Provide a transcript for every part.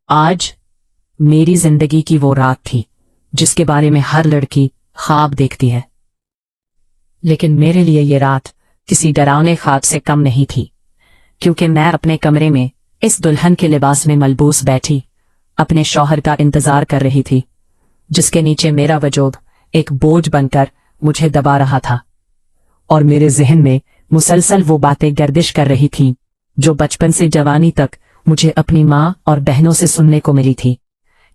आज मेरी जिंदगी की वो रात थी जिसके बारे में हर लड़की ख्वाब देखती है, लेकिन मेरे लिए ये रात किसी डरावने ख्वाब से कम नहीं थी, क्योंकि मैं अपने कमरे में इस दुल्हन के लिबास में मलबूस बैठी अपने शौहर का इंतजार कर रही थी, जिसके नीचे मेरा वजूद एक बोझ बनकर मुझे दबा रहा था और मेरे जहन में मुसलसल वो बातें गर्दिश कर रही थीं जो बचपन से जवानी तक मुझे अपनी माँ और बहनों से सुनने को मिली थी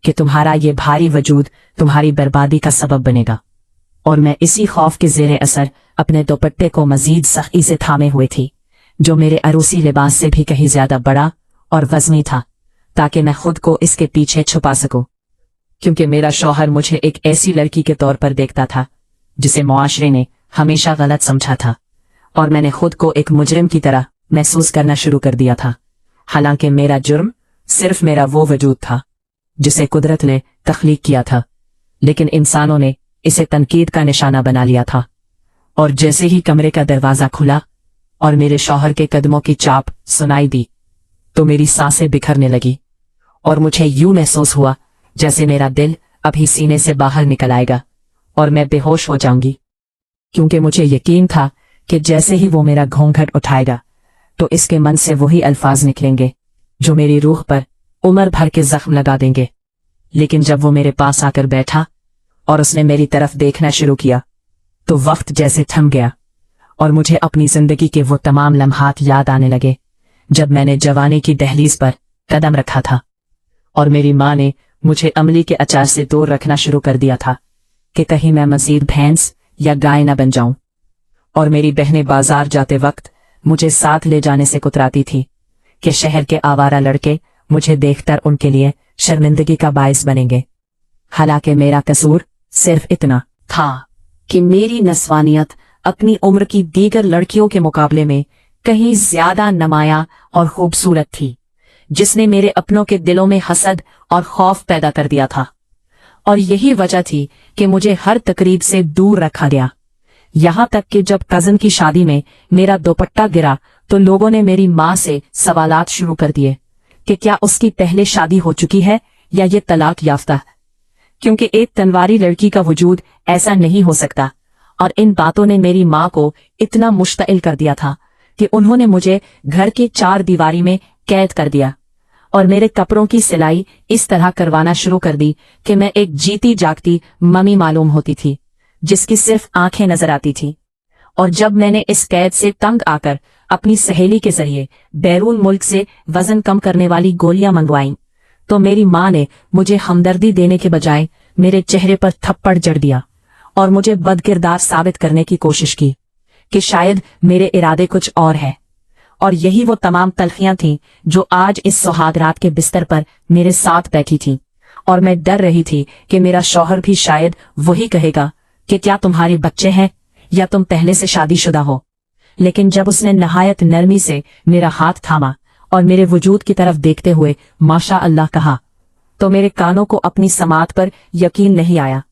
कि तुम्हारा ये भारी वजूद तुम्हारी बर्बादी का सबब बनेगा। और मैं इसी खौफ के जेरे असर अपने दुपट्टे को मजीद सख्ती से थामे हुए थी, जो मेरे अरूसी लिबास से भी कहीं ज्यादा बड़ा और वजनी था, ताकि मैं खुद को इसके पीछे छुपा सकूं, क्योंकि मेरा शौहर मुझे एक ऐसी लड़की के तौर पर देखता था जिसे मुआशरे ने हमेशा गलत समझा था, और मैंने खुद को एक मुजरिम की तरह महसूस करना शुरू कर दिया था। हालांकि मेरा जुर्म सिर्फ मेरा वो वजूद था जिसे कुदरत ने तख्लीक किया था, लेकिन इंसानों ने इसे तनकीद का निशाना बना लिया था। और जैसे ही कमरे का दरवाजा खुला और मेरे शौहर के कदमों की चाप सुनाई दी, तो मेरी सांसें बिखरने लगी और मुझे यूं महसूस हुआ जैसे मेरा दिल अभी सीने से बाहर निकल आएगा और मैं बेहोश हो जाऊंगी, क्योंकि मुझे यकीन था कि जैसे ही वो मेरा घूंघट उठाएगा तो इसके मन से वही अल्फाज निकलेंगे जो मेरी रूह पर उम्र भर के जख्म लगा देंगे। लेकिन जब वो मेरे पास आकर बैठा और उसने मेरी तरफ देखना शुरू किया, तो वक्त जैसे थम गया और मुझे अपनी जिंदगी के वो तमाम लम्हात याद आने लगे जब मैंने जवानी की दहलीज पर कदम रखा था और मेरी माँ ने मुझे अमली के अचार से दूर रखना शुरू कर दिया था कि कहीं मैं मजीद भैंस या गाय न बन जाऊं। और मेरी बहनें बाजार जाते वक्त मुझे साथ ले जाने से कुतराती थी कि शहर के आवारा लड़के मुझे देखकर उनके लिए शर्मिंदगी का बायस बनेंगे। हालांकि मेरा कसूर सिर्फ इतना था कि मेरी नस्वानियत अपनी उम्र की दीगर लड़कियों के मुकाबले में कहीं ज्यादा नमाया और खूबसूरत थी, जिसने मेरे अपनों के दिलों में हसद और खौफ पैदा कर दिया था। और यही वजह थी कि मुझे हर तकरीब से दूर रखा गया, यहां तक कि जब कजन की शादी में मेरा दुपट्टा गिरा तो लोगों ने मेरी माँ से सवालात शुरू कर दिए कि क्या उसकी पहले शादी हो चुकी है या ये तलाक याफ्ता है, क्योंकि एक तनवारी लड़की का वजूद ऐसा नहीं हो सकता। और इन बातों ने मेरी माँ को इतना मुश्तइल कर दिया था कि उन्होंने मुझे घर की चार दीवारी में कैद कर दिया और मेरे कपड़ों की सिलाई इस तरह करवाना शुरू कर दी कि मैं एक जीती जागती मम्मी मालूम होती थी जिसकी सिर्फ आंखें नजर आती थी। और जब मैंने इस कैद से तंग आकर अपनी सहेली के जरिए बैरून मुल्क से वजन कम करने वाली गोलियां मंगवाईं, तो मेरी माँ ने मुझे हमदर्दी देने के बजाय मेरे चेहरे पर थप्पड़ जड़ दिया और मुझे बदकिरदार साबित करने की कोशिश की कि शायद मेरे इरादे कुछ और है। और यही वो तमाम तलखियां थीं जो आज इस सुहाग रात के बिस्तर पर मेरे साथ बैठी थीं, और मैं डर रही थी कि मेरा शौहर भी शायद वही कहेगा कि क्या तुम्हारे बच्चे हैं या तुम पहले से शादीशुदा हो। लेकिन जब उसने नहायत नरमी से मेरा हाथ थामा और मेरे वजूद की तरफ देखते हुए माशा अल्लाह कहा, तो मेरे कानों को अपनी समात पर यकीन नहीं आया,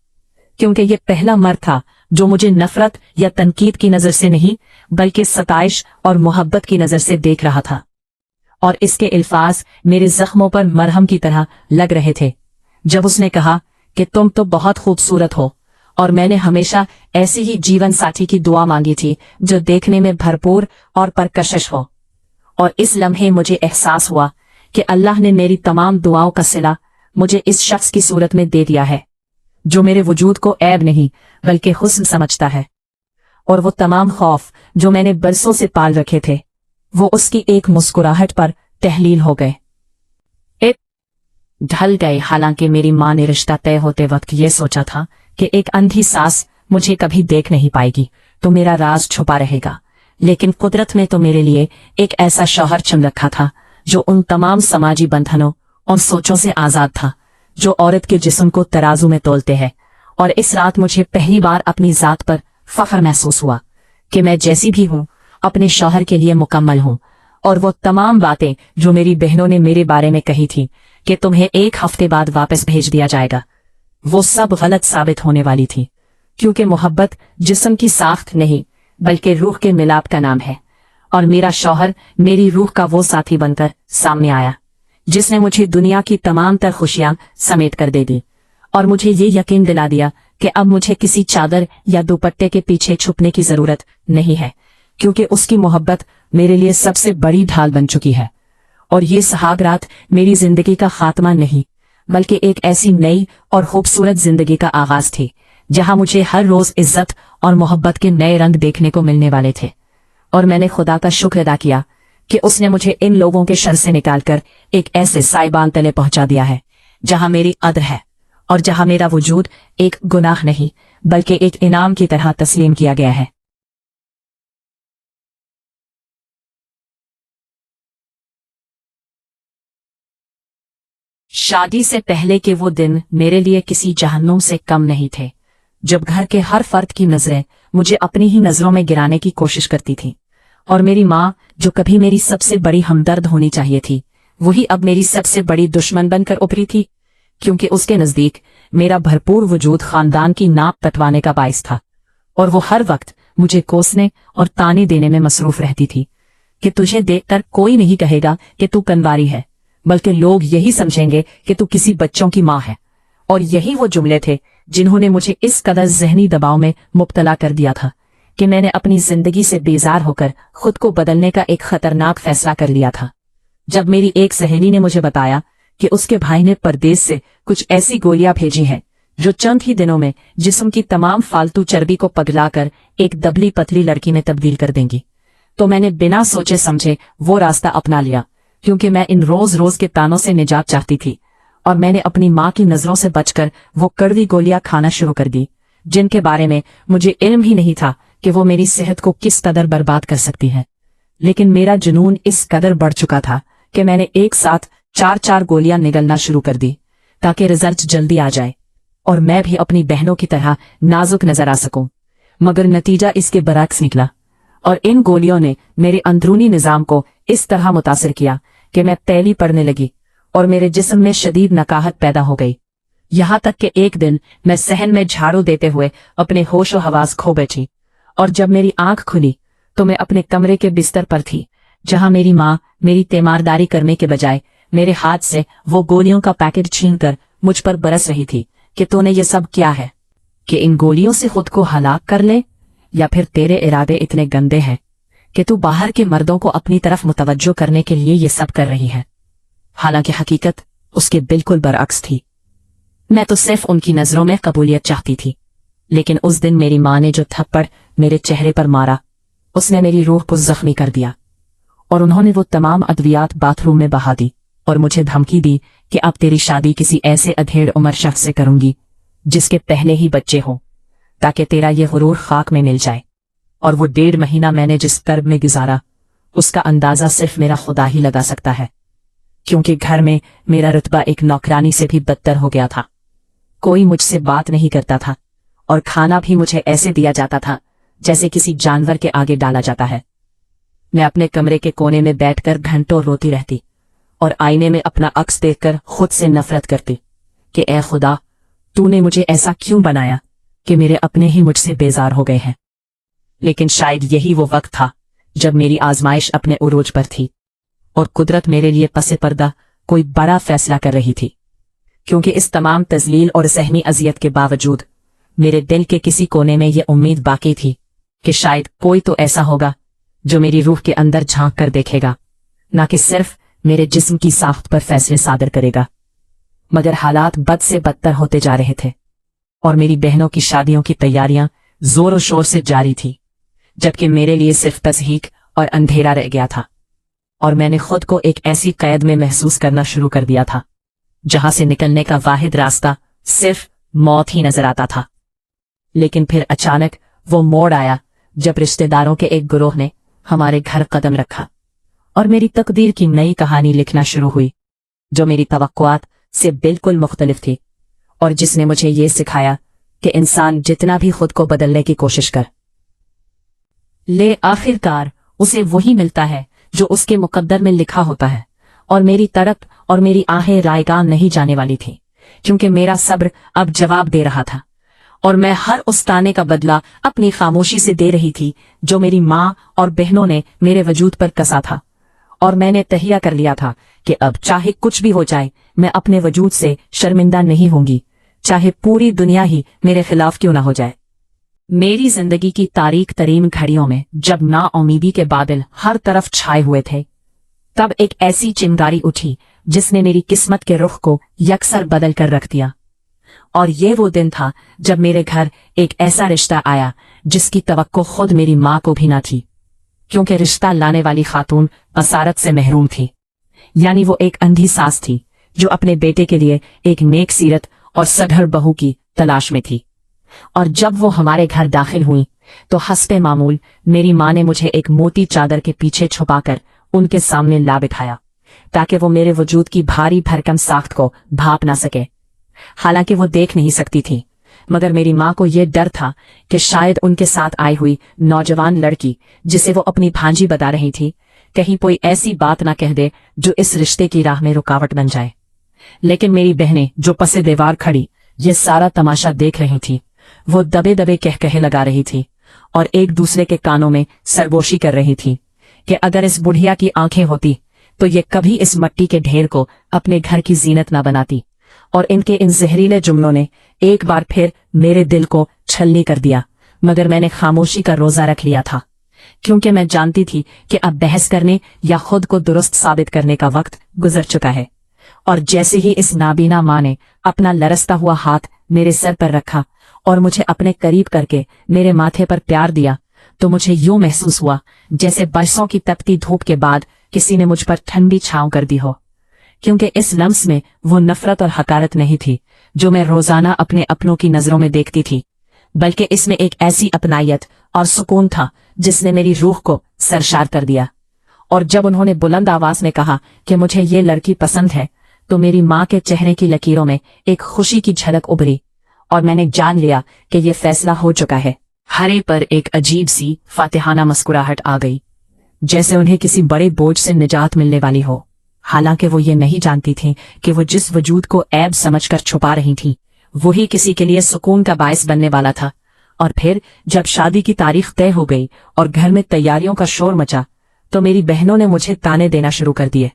क्योंकि ये पहला मर्द था जो मुझे नफरत या तनकीद की नजर से नहीं बल्कि सताइश और मोहब्बत की नजर से देख रहा था। और इसके अल्फाज मेरे जख्मों पर मरहम की तरह लग रहे थे जब उसने कहा कि तुम तो बहुत खूबसूरत हो और मैंने हमेशा ऐसी ही जीवन साथी की दुआ मांगी थी जो देखने में भरपूर और परकशिश हो। और इस लम्हे मुझे एहसास हुआ कि अल्लाह ने मेरी तमाम दुआओं का सिला मुझे इस शख्स की सूरत में दे दिया है जो मेरे वजूद को ऐब नहीं बल्कि हुस्न समझता है। और वो तमाम खौफ जो मैंने बरसों से पाल रखे थे वो उसकी एक मुस्कुराहट पर तहलील हो गए, ढल गए। हालांकि मेरी माँ ने रिश्ता तय होते वक्त ये सोचा था कि एक अंधी सास मुझे कभी देख नहीं पाएगी तो मेरा राज छुपा रहेगा, लेकिन कुदरत ने तो मेरे लिए एक ऐसा शौहर चुन रखा था जो उन तमाम समाजी बंधनों और सोचों से आजाद था जो औरत के जिस्म को तराजू में तोलते हैं। और इस रात मुझे पहली बार अपनी जात पर फख्र महसूस हुआ कि मैं जैसी भी हूँ अपने शौहर के लिए मुकम्मल हूँ। और वो तमाम बातें जो मेरी बहनों ने मेरे बारे में कही थी कि तुम्हें एक हफ्ते बाद वापस भेज दिया जाएगा, वो सब गलत साबित होने वाली थी, क्योंकि मोहब्बत जिस्म की साख्त नहीं बल्कि रूह के मिलाप का नाम है। और मेरा शौहर मेरी रूह का वो साथी बनकर सामने आया जिसने मुझे दुनिया की तमाम तर खुशियां समेट कर दे दी और मुझे ये यकीन दिला दिया कि अब मुझे किसी चादर या दुपट्टे के पीछे छुपने की जरूरत नहीं है, क्योंकि उसकी मोहब्बत मेरे लिए सबसे बड़ी ढाल बन चुकी है। और ये सुहाग रात मेरी जिंदगी का खात्मा नहीं, बल्कि एक ऐसी नई और खूबसूरत जिंदगी का आगाज थी, जहां मुझे हर रोज इज्जत और मोहब्बत के नए रंग देखने को मिलने वाले थे। और मैंने खुदा का शुक्र अदा किया कि उसने मुझे इन लोगों के शर से निकालकर एक ऐसे साइबान तले पहुंचा दिया है, जहां मेरी कद्र है और जहां मेरा वजूद एक गुनाह नहीं बल्कि एक इनाम की तरह तस्लीम किया गया है। शादी से पहले के वो दिन मेरे लिए किसी जहन्नुम से कम नहीं थे, जब घर के हर फर्द की नजरें मुझे अपनी ही नजरों में गिराने की कोशिश करती थी। और मेरी माँ, जो कभी मेरी सबसे बड़ी हमदर्द होनी चाहिए थी, वही अब मेरी सबसे बड़ी दुश्मन बनकर उभरी थी, क्योंकि उसके नजदीक मेरा भरपूर वजूद खानदान की नाप कटवाने का बाइस था। और वो हर वक्त मुझे कोसने और ताने देने में मसरूफ रहती थी कि तुझे देखकर कोई नहीं कहेगा कि तू कनवारी है, बल्कि लोग यही समझेंगे कि तू किसी बच्चों की माँ है। और यही वो जुमले थे जिन्होंने मुझे इस कदर जहनी दबाव में मुब्तला कर दिया था कि मैंने अपनी जिंदगी से बेजार होकर खुद को बदलने का एक खतरनाक फैसला कर लिया था। जब मेरी एक सहेली ने मुझे बताया कि उसके भाई ने परदेश से कुछ ऐसी गोलियां भेजी हैं जो चंद ही दिनों में जिस्म की तमाम फालतू चर्बी को पगलाकर एक दबली पतली लड़की में तब्दील कर देंगी, तो मैंने बिना सोचे समझे वो रास्ता अपना लिया, क्योंकि मैं इन रोज रोज के तानों से निजात चाहती थी। और मैंने अपनी माँ की नजरों से बचकर वो कड़वी गोलियां खाना शुरू कर दी, जिनके बारे में मुझे इल्म ही नहीं था कि वो मेरी सेहत को किस कदर बर्बाद कर सकती है। लेकिन मेरा जुनून इस कदर बढ़ चुका था कि मैंने एक साथ 4-4 गोलियां निगलना शुरू कर दी, ताकि रिजल्ट जल्दी आ जाए और मैं भी अपनी बहनों की तरह नाजुक नजर आ सकूं। मगर नतीजा इसके बरक्स निकला, और इन गोलियों ने मेरे अंदरूनी निजाम को इस तरह मुतासिर किया कि मैं तैली पड़ने लगी और मेरे जिस्म में शदीद नकाहत पैदा हो गई। यहाँ तक कि एक दिन मैं सहन में झाड़ू देते हुए अपने होशो हवास खो बैठी, और जब मेरी आंख खुली तो मैं अपने कमरे के बिस्तर पर थी, जहां मेरी माँ मेरी तीमारदारी करने के बजाय मेरे हाथ से वो गोलियों का पैकेट छीनकर मुझ पर बरस रही थी कि तूने ये सब क्या है, कि इन गोलियों से खुद को हलाक कर ले, या फिर तेरे इरादे इतने गंदे हैं कि तू बाहर के मर्दों को अपनी तरफ मुतवज्जो करने के लिए ये सब कर रही है। हालांकि हकीकत उसके बिल्कुल बरअक्स थी। मैं तो सिर्फ उनकी नजरों में कबूलियत चाहती थी, लेकिन उस दिन मेरी माँ ने जो थप्पड़ मेरे चेहरे पर मारा, उसने मेरी रूह को जख्मी कर दिया। और उन्होंने वो तमाम अद्वियात बाथरूम में बहा दी और मुझे धमकी दी कि अब तेरी शादी किसी ऐसे अधेड़ उम्र शख्स से करूंगी जिसके पहले ही बच्चे हों, ताकि तेरा ये गुरूर खाक में मिल जाए। और वो 1.5 महीना मैंने जिस कर्ब में गुजारा, उसका अंदाजा सिर्फ मेरा खुदा ही लगा सकता है, क्योंकि घर में मेरा रुतबा एक नौकरानी से भी बदतर हो गया था। कोई मुझसे बात नहीं करता था और खाना भी मुझे ऐसे दिया जाता था जैसे किसी जानवर के आगे डाला जाता है। मैं अपने कमरे के कोने में बैठकर घंटों रोती रहती और आईने में अपना अक्स देखकर खुद से नफरत करती कि ए खुदा, तूने मुझे ऐसा क्यों बनाया कि मेरे अपने ही मुझसे बेजार हो गए हैं। लेकिन शायद यही वो वक्त था जब मेरी आजमाइश अपने उरूज पर थी और कुदरत मेरे लिए पसे पर्दा कोई बड़ा फैसला कर रही थी, क्योंकि इस तमाम तजलील और सहमी अजियत के बावजूद मेरे दिल के किसी कोने में ये उम्मीद बाकी थी कि शायद कोई तो ऐसा होगा जो मेरी रूह के अंदर झांक कर देखेगा, न कि सिर्फ मेरे जिस्म की साख्त पर फैसले सादर करेगा। मगर हालात बद से बदतर होते जा रहे थे और मेरी बहनों की शादियों की तैयारियां जोर शोर से जारी थी, जबकि मेरे लिए सिर्फ तस्हीक और अंधेरा रह गया था। और मैंने खुद को एक ऐसी कैद में महसूस करना शुरू कर दिया था जहां से निकलने का वाहिद रास्ता सिर्फ मौत ही नजर आता था। लेकिन फिर अचानक वो मोड़ आया जब रिश्तेदारों के एक गिरोह ने हमारे घर कदम रखा और मेरी तकदीर की नई कहानी लिखना शुरू हुई, जो मेरी तवक्कुआत से बिल्कुल मुख्तलिफ थी और जिसने मुझे ये सिखाया कि इंसान जितना भी खुद को बदलने की कोशिश कर ले, आखिरकार उसे वही मिलता है जो उसके मुकद्दर में लिखा होता है। और मेरी तड़प और मेरी आहें रायगान नहीं जाने वाली थी, क्योंकि मेरा सब्र अब जवाब दे रहा था और मैं हर उस ताने का बदला अपनी खामोशी से दे रही थी जो मेरी माँ और बहनों ने मेरे वजूद पर कसा था। और मैंने तहिया कर लिया था कि अब चाहे कुछ भी हो जाए मैं अपने वजूद से शर्मिंदा नहीं होंगी, चाहे पूरी दुनिया ही मेरे खिलाफ क्यों ना हो जाए। मेरी जिंदगी की तारीख तरीन घड़ियों में जब नाउमीदी के बादल हर तरफ छाए हुए थे, तब एक ऐसी चिंगारी उठी जिसने मेरी किस्मत के रुख को यकसर बदल कर रख दिया। और ये वो दिन था जब मेरे घर एक ऐसा रिश्ता आया जिसकी तवक्को खुद मेरी माँ को भी ना थी, क्योंकि रिश्ता लाने वाली खातून बसारत से महरूम थी। यानी वो एक अंधी सास थी जो अपने बेटे के लिए एक नेक सीरत और सधर बहू की तलाश में थी। और जब वो हमारे घर दाखिल हुई तो हस्बे मामूल मेरी माँ ने मुझे एक मोटी चादर के पीछे छुपाकर उनके सामने ला बिठाया ताकि वो मेरे वजूद की भारी भरकम साख्त को भाप ना सके। हालांकि वो देख नहीं सकती थी, मगर मेरी माँ को यह डर था कि शायद उनके साथ आई हुई नौजवान लड़की जिसे वो अपनी भांजी बता रही थी कहीं कोई ऐसी बात ना कह दे जो इस रिश्ते की राह में रुकावट बन जाए। लेकिन मेरी बहनें जो पसे दीवार खड़ी ये सारा तमाशा देख रही थी, वो दबे दबे कह लगा रही थी और एक दूसरे के कानों में सरगोशी कर रही थी कि अगर इस बुढ़िया की आंखें होती तो ये कभी इस मट्टी के ढेर को अपने घर की जीनत ना बनाती। और इनके इन जहरीले जुमलों ने एक बार फिर मेरे दिल को छलनी कर दिया, मगर मैंने खामोशी का रोजा रख लिया था, क्योंकि मैं जानती थी कि अब बहस करने या खुद को दुरुस्त साबित करने का वक्त गुजर चुका है। और जैसे ही इस नाबीना माँ ने अपना लरसता हुआ हाथ मेरे सर पर रखा और मुझे अपने करीब करके मेरे माथे पर प्यार दिया, तो मुझे यूं महसूस हुआ जैसे बरसों की तपती धूप के बाद किसी ने मुझ पर ठंडी छांव कर दी हो। क्योंकि इस लम्स में वो नफरत और हकारत नहीं थी जो मैं रोजाना अपने अपनों की नजरों में देखती थी, बल्कि इसमें एक ऐसी अपनायत और सुकून था जिसने मेरी रूह को सरशार कर दिया। और जब उन्होंने बुलंद आवाज में कहा कि मुझे ये लड़की पसंद है, तो मेरी माँ के चेहरे की लकीरों में एक खुशी की झलक उभरी और मैंने जान लिया कि ये फैसला हो चुका है। हरे पर एक अजीब सी फातिहाना मुस्कुराहट आ गई, जैसे उन्हें किसी बड़े बोझ से निजात मिलने वाली हो। हालांकि वो ये नहीं जानती थी कि वो जिस वजूद को ऐब समझकर छुपा रही थी वही किसी के लिए सुकून का बायस बनने वाला था। और फिर जब शादी की तारीख तय हो गई और घर में तैयारियों का शोर मचा, तो मेरी बहनों ने मुझे ताने देना शुरू कर दिए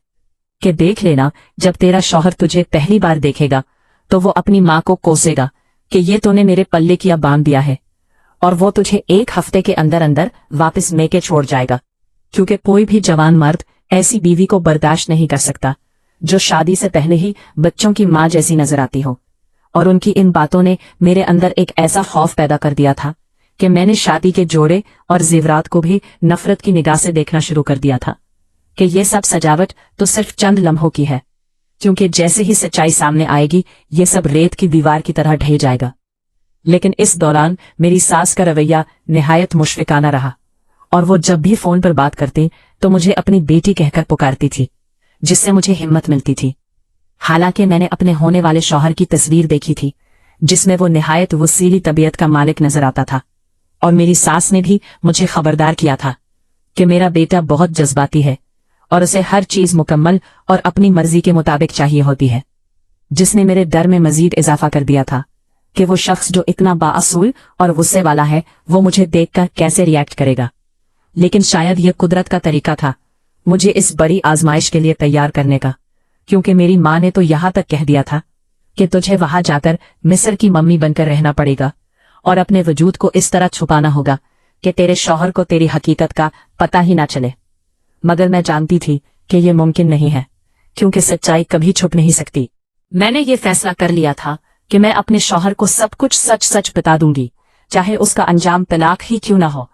कि देख लेना, जब तेरा शौहर तुझे पहली बार देखेगा तो वो अपनी माँ को कोसेगा कि ये तूने मेरे पल्ले किया बांध दिया है, और वो तुझे एक हफ्ते के अंदर अंदर वापस मेके छोड़ जाएगा, क्योंकि कोई भी जवान मर्द ऐसी बीवी को बर्दाश्त नहीं कर सकता जो शादी से पहले ही बच्चों की माँ जैसी नजर आती हो। और उनकी इन बातों ने मेरे अंदर एक ऐसा खौफ पैदा कर दिया था कि मैंने शादी के जोड़े और जेवरात को भी नफरत की निगाह से देखना शुरू कर दिया था कि ये सब सजावट तो सिर्फ चंद लम्हों की है, क्योंकि जैसे ही सच्चाई सामने आएगी ये सब रेत की दीवार की तरह ढह जाएगा। लेकिन इस दौरान मेरी सास का रवैया निहायत मुशफिकाना रहा, और वो जब भी फोन पर बात करती तो मुझे अपनी बेटी कहकर पुकारती थी, जिससे मुझे हिम्मत मिलती थी। हालांकि मैंने अपने होने वाले शौहर की तस्वीर देखी थी जिसमें वो निहायत वसीली तबीयत का मालिक नजर आता था, और मेरी सास ने भी मुझे खबरदार किया था कि मेरा बेटा बहुत जज्बाती है और उसे हर चीज मुकम्मल और अपनी मर्जी के मुताबिक चाहिए होती है, जिसने मेरे डर में मजीद इजाफा कर दिया था कि वो शख्स जो इतना बाअसूल और गुस्से वाला है वो मुझे देखकर कैसे रिएक्ट करेगा। लेकिन शायद यह कुदरत का तरीका था मुझे इस बड़ी आजमाइश के लिए तैयार करने का, क्योंकि मेरी माँ ने तो यहां तक कह दिया था कि तुझे वहां जाकर मिस्र की मम्मी बनकर रहना पड़ेगा और अपने वजूद को इस तरह छुपाना होगा कि तेरे शौहर को तेरी हकीकत का पता ही ना चले। मगर मैं जानती थी कि यह मुमकिन नहीं है, क्योंकि सच्चाई कभी छुप नहीं सकती। मैंने ये फैसला कर लिया था कि मैं अपने शौहर को सब कुछ सच सच बता दूंगी, चाहे उसका अंजाम तलाक ही क्यों ना हो,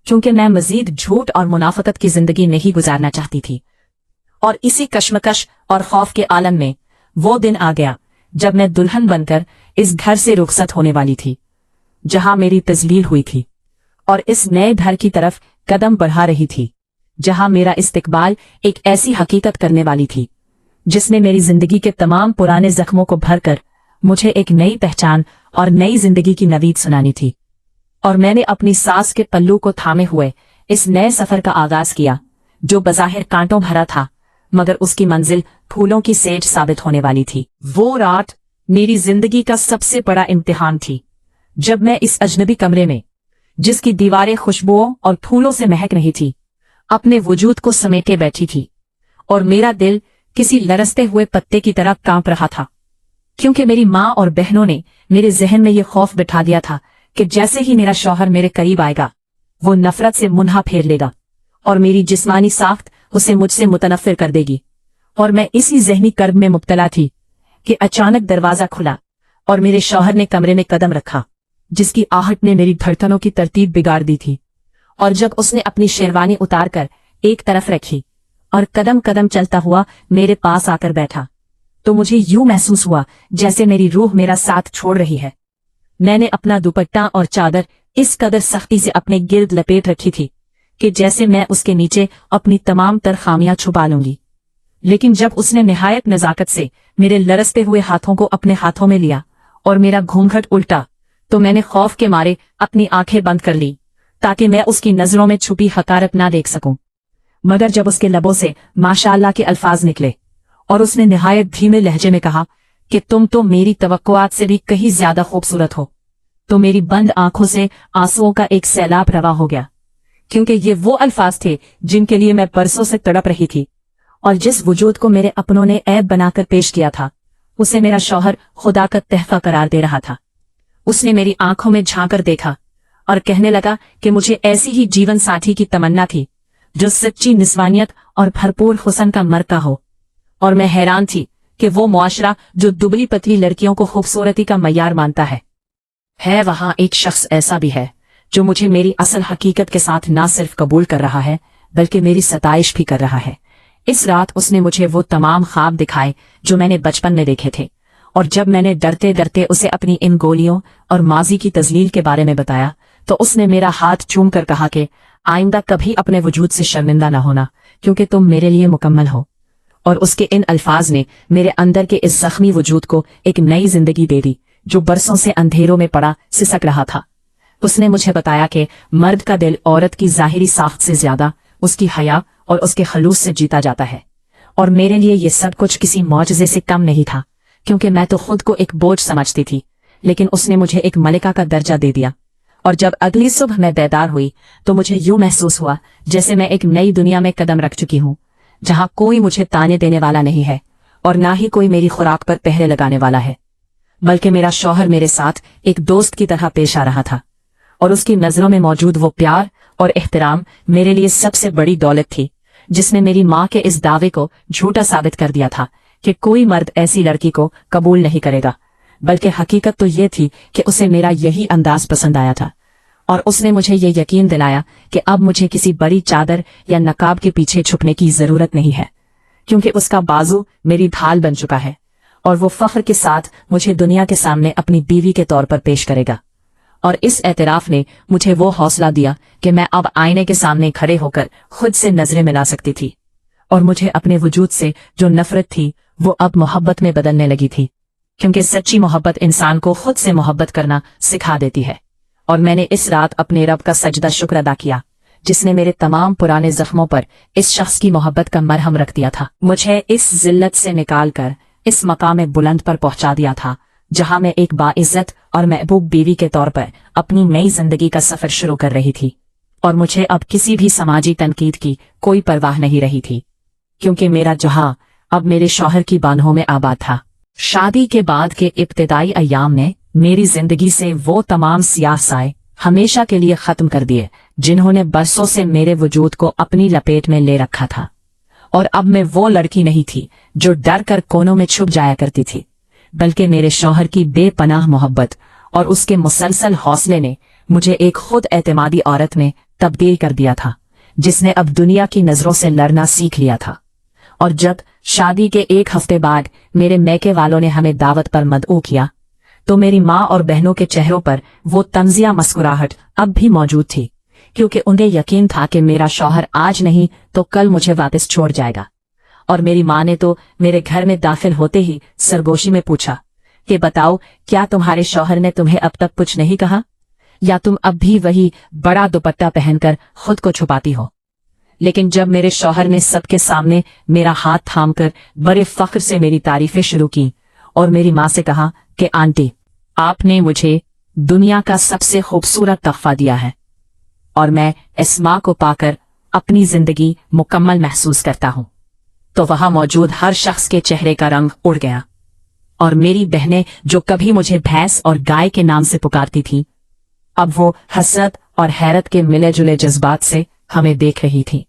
क्योंकि मैं मजीद झूठ और मुनाफकत की जिंदगी नहीं गुजारना चाहती थी। और इसी कश्मकश और खौफ के आलम में वो दिन आ गया जब मैं दुल्हन बनकर इस घर से रुखसत होने वाली थी जहां मेरी तजलील हुई थी, और इस नए घर की तरफ कदम बढ़ा रही थी जहां मेरा इस्तिकबाल एक ऐसी हकीकत करने वाली थी जिसने मेरी जिंदगी के तमाम पुराने जख्मों को भरकर मुझे एक नई पहचान और नई जिंदगी की नवीद सुनानी थी। और मैंने अपनी सास के पल्लू को थामे हुए इस नए सफर का आगाज किया जो बज़ाहिर कांटों भरा था, मगर उसकी मंजिल फूलों की सेज साबित होने वाली थी। वो रात मेरी जिंदगी का सबसे बड़ा इम्तिहान थी, जब मैं इस अजनबी कमरे में, जिसकी दीवारें खुशबुओं और फूलों से महक रही थी, अपने वजूद को समेटे बैठी थी और मेरा दिल किसी लरसते हुए पत्ते की तरह कांप रहा था, क्योंकि मेरी माँ और बहनों ने मेरे जहन में ये खौफ बिठा दिया था कि जैसे ही मेरा शौहर मेरे करीब आएगा वो नफरत से मुंहा फेर लेगा और मेरी जिस्मानी साख्त उसे मुझसे मुतनफिर कर देगी। और मैं इसी जहनी कर्ब में मुब्तला थी कि अचानक दरवाजा खुला और मेरे शौहर ने कमरे में कदम रखा, जिसकी आहट ने मेरी धड़कनों की तरतीब बिगाड़ दी थी। और जब उसने अपनी शेरवानी उतार कर एक तरफ रखी और कदम कदम चलता हुआ मेरे पास आकर बैठा, तो मुझे यूं महसूस हुआ जैसे मेरी रूह मेरा साथ छोड़ रही है। मैंने अपना दुपट्टा और चादर इस कदर सख्ती से अपने गिर्द लपेट रखी थी कि जैसे मैं उसके नीचे अपनी तमाम तर खामियां छुपा लूंगी। लेकिन जब उसने निहायत नजाकत से मेरे लरसते हुए हाथों को अपने हाथों में लिया और मेरा घूंघट उल्टा, तो मैंने खौफ के मारे अपनी आंखें बंद कर ली ताकि मैं उसकी नजरों में छुपी हकारत ना देख सकूं। मगर जब उसके लबों से माशाअल्लाह के अल्फाज निकले और उसने निहायत धीमे लहजे में कहा कि तुम तो मेरी तवक्कुआत से भी कहीं ज्यादा खूबसूरत हो, तो मेरी बंद आंखों से आंसुओं का एक सैलाब रवा हो गया, क्योंकि ये वो अल्फाज थे जिनके लिए मैं बरसों से तड़प रही थी। और जिस वजूद को मेरे अपनों ने ऐब बनाकर पेश किया था, उसे मेरा शौहर खुदा का तहफा करार दे रहा था। उसने मेरी आंखों में झांकर देखा और कहने लगा कि मुझे ऐसी ही जीवन साथी की तमन्ना थी जो सच्ची निस्वानियत और भरपूर हुस्न का मरका हो। और मैं हैरान थी कि वो मुआशरा जो दुबली पतली लड़कियों को खूबसूरती का मयार मानता है वहां एक शख्स ऐसा भी है जो मुझे मेरी असल हकीकत के साथ ना सिर्फ कबूल कर रहा है बल्कि मेरी सताइश भी कर रहा है। इस रात उसने मुझे वो तमाम ख्वाब दिखाए जो मैंने बचपन में देखे थे, और जब मैंने डरते डरते उसे अपनी इन गोलियों और माजी की तजलील के बारे में बताया, तो उसने मेरा हाथ चूम कर कहा कि आइंदा कभी अपने वजूद से शर्मिंदा न होना, क्योंकि तुम मेरे लिए मुकम्मल हो। और उसके इन अल्फाज ने मेरे अंदर के इस जख्मी वजूद को एक नई जिंदगी दे दी जो बरसों से अंधेरों में पड़ा सिसक रहा था। उसने मुझे बताया कि मर्द का दिल औरत की जाहिरी साख्त से ज्यादा उसकी हया और उसके खलूस से जीता जाता है। और मेरे लिए ये सब कुछ किसी मौजज़े से कम नहीं था, क्योंकि मैं तो खुद को एक बोझ समझती थी, लेकिन उसने मुझे एक मलिका का दर्जा दे दिया। और जब अगली सुबह मैं बेदार हुई तो मुझे यूं महसूस हुआ जैसे मैं एक नई दुनिया में कदम रख चुकी हूं, जहां कोई मुझे ताने देने वाला नहीं है और ना ही कोई मेरी खुराक पर पहरे लगाने वाला है, बल्कि मेरा शौहर मेरे साथ एक दोस्त की तरह पेश आ रहा था। और उसकी नजरों में मौजूद वो प्यार और एहतराम मेरे लिए सबसे बड़ी दौलत थी, जिसने मेरी माँ के इस दावे को झूठा साबित कर दिया था कि कोई मर्द ऐसी लड़की को कबूल नहीं करेगा। बल्कि हकीकत तो ये थी कि उसे मेरा यही अंदाज पसंद आया था, और उसने मुझे ये यकीन दिलाया कि अब मुझे किसी बड़ी चादर या नकाब के पीछे छुपने की जरूरत नहीं है, क्योंकि उसका बाजू मेरी ढाल बन चुका है और वो फख्र के साथ मुझे दुनिया के सामने अपनी बीवी के तौर पर पेश करेगा। और इस एतराफ ने मुझे वो हौसला दिया कि मैं अब आईने के सामने खड़े होकर खुद से नजरें मिला सकती थी, और मुझे अपने वजूद से जो नफरत थी वो अब मोहब्बत में बदलने लगी थी, क्योंकि सच्ची मोहब्बत इंसान को खुद से मोहब्बत करना सिखा देती है। और मैंने इस रात अपने रब का सजदा शुक्र अदा किया, जिसने मेरे तमाम पुराने जख्मों पर इस शख्स की मोहब्बत का मरहम रख दिया था, मुझे इस जिल्लत से निकाल कर इस मकाम बुलंद पर पहुंचा दिया था, जहां मैं एक बाइज्जत और महबूब बीवी के तौर पर अपनी नई जिंदगी का सफर शुरू कर रही थी। और मुझे अब किसी भी समाजी तनकीद की कोई परवाह नहीं रही थी, क्योंकि मेरा जहां अब मेरे शौहर की बाहों में आबाद था। शादी के बाद के इब्तिदाई अय्याम ने मेरी जिंदगी से वो तमाम सियाह साए हमेशा के लिए खत्म कर दिए जिन्होंने बरसों से मेरे वजूद को अपनी लपेट में ले रखा था। और अब मैं वो लड़की नहीं थी जो डर कर कोनों में छुप जाया करती थी, बल्कि मेरे शौहर की बेपनाह मोहब्बत और उसके मुसलसल हौसले ने मुझे एक खुद एतमादी औरत में तब्दील कर दिया था, जिसने अब दुनिया की नजरों से लड़ना सीख लिया था। और जब शादी के एक हफ्ते बाद मेरे मैके वालों ने हमें दावत पर मदऊ किया, तो मेरी माँ और बहनों के चेहरों पर वो तंजिया मुस्कुराहट अब भी मौजूद थी, क्योंकि उन्हें यकीन था कि मेरा शौहर आज नहीं तो कल मुझे वापस छोड़ जाएगा। और मेरी माँ ने तो मेरे घर में दाखिल होते ही सरगोशी में पूछा कि बताओ, क्या तुम्हारे शौहर ने तुम्हें अब तक कुछ नहीं कहा, या तुम अब भी वही बड़ा दुपट्टा पहनकर खुद को छुपाती हो? लेकिन जब मेरे शौहर ने सबके सामने मेरा हाथ थामकर बड़े फख्र से मेरी तारीफें शुरू की और मेरी माँ से कहा कि आंटी, आपने मुझे दुनिया का सबसे खूबसूरत तोहफा दिया है और मैं इस माँ को पाकर अपनी जिंदगी मुकम्मल महसूस करता हूँ, तो वहां मौजूद हर शख्स के चेहरे का रंग उड़ गया और मेरी बहनें जो कभी मुझे भैंस और गाय के नाम से पुकारती थीं, अब वो हसरत और हैरत के मिले जुले जज्बात से हमें देख रही थी,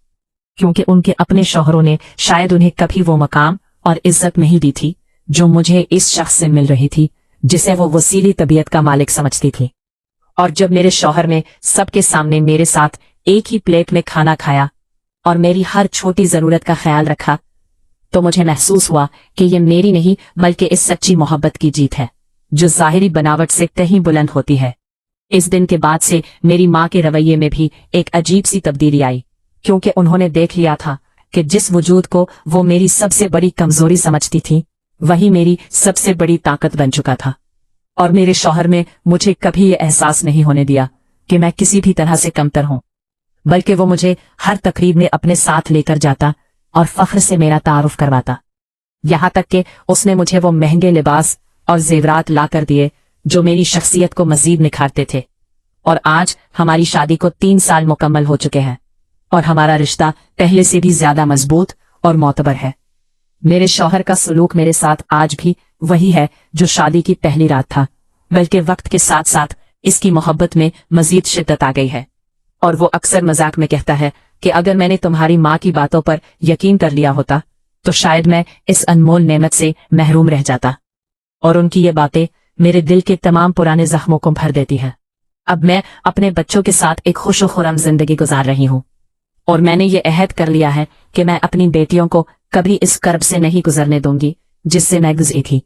क्योंकि उनके अपने शौहरों ने शायद उन्हें कभी वो मकाम और इज्जत नहीं दी थी जो मुझे इस शख्स से मिल रही थी, जिसे वो वसीली तबीयत का मालिक समझती थी। और जब मेरे शौहर ने सबके सामने मेरे साथ एक ही प्लेट में खाना खाया और मेरी हर छोटी जरूरत का ख्याल रखा, तो मुझे महसूस हुआ कि ये मेरी नहीं बल्कि इस सच्ची मोहब्बत की जीत है जो जाहिरी बनावट से कहीं बुलंद होती है। इस दिन के बाद से मेरी माँ के रवैये में भी एक अजीब सी तब्दीली आई, क्योंकि उन्होंने देख लिया था कि जिस वजूद को वो मेरी सबसे बड़ी कमजोरी समझती थी, वही मेरी सबसे बड़ी ताकत बन चुका था। और मेरे शौहर में मुझे कभी ये एहसास नहीं होने दिया कि मैं किसी भी तरह से कमतर हूं, बल्कि वो मुझे हर तकरीब में अपने साथ लेकर जाता और फख्र से मेरा तारुफ करवाता। यहां तक कि उसने मुझे वो महंगे लिबास और जेवरात ला कर दिए जो मेरी शख्सियत को मजीद निखारते थे। और आज हमारी शादी को 3 साल मुकम्मल हो चुके हैं और हमारा रिश्ता पहले से भी ज्यादा मजबूत और मोतबर है। मेरे शौहर का सलूक मेरे साथ आज भी वही है जो शादी की पहली रात था, बल्कि वक्त के साथ साथ इसकी मोहब्बत में मजीद शिद्दत आ गई है। और वो अक्सर मजाक में कहता है कि अगर मैंने तुम्हारी माँ की बातों पर यकीन कर लिया होता तो शायद मैं इस अनमोल नेमत से महरूम रह जाता। और उनकी ये बातें मेरे दिल के तमाम पुराने जख्मों को भर देती हैं। अब मैं अपने बच्चों के साथ एक खुश खुर्रम जिंदगी गुजार रही हूँ और मैंने ये अहद कर लिया है कि मैं अपनी बेटियों को कभी इस कर्ब से नहीं गुजरने दूंगी जिससे मैं गुजरी थी,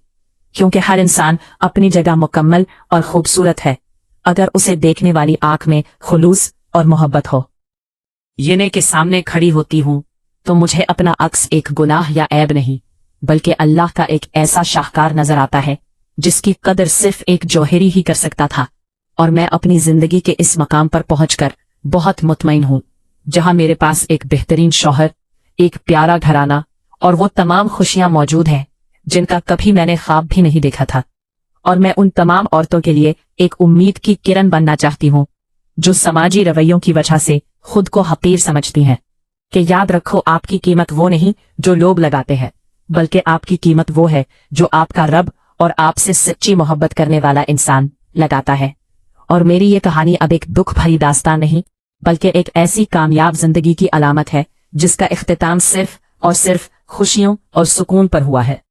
क्योंकि हर इंसान अपनी जगह मुकम्मल और खूबसूरत है अगर उसे देखने वाली आंख में खुलूस और मोहब्बत हो। ये के सामने खड़ी होती हूँ तो मुझे अपना अक्स एक गुनाह या ऐब नहीं बल्कि अल्लाह का एक ऐसा शाहकार नजर आता है जिसकी कदर सिर्फ एक जौहरी ही कर सकता था। और मैं अपनी जिंदगी के इस मकाम पर पहुंचकर बहुत मुतमईन हूँ जहां मेरे पास एक बेहतरीन शौहर, एक प्यारा घराना और वो तमाम खुशियां मौजूद हैं जिनका कभी मैंने ख्वाब भी नहीं देखा था। और मैं उन तमाम औरतों के लिए एक उम्मीद की किरण बनना चाहती हूँ जो समाजी रवैयों की वजह से खुद को हकीर समझती हैं, कि याद रखो आपकी कीमत वो नहीं जो लोग लगाते हैं, बल्कि आपकी कीमत वो है जो आपका रब और आपसे सच्ची मोहब्बत करने वाला इंसान लगाता है। और मेरी ये कहानी अब एक दुख भरी दास्तान नहीं बल्कि एक ऐसी कामयाब जिंदगी की अलामत है जिसका इख्तिताम सिर्फ और सिर्फ खुशियों और सुकून पर हुआ है।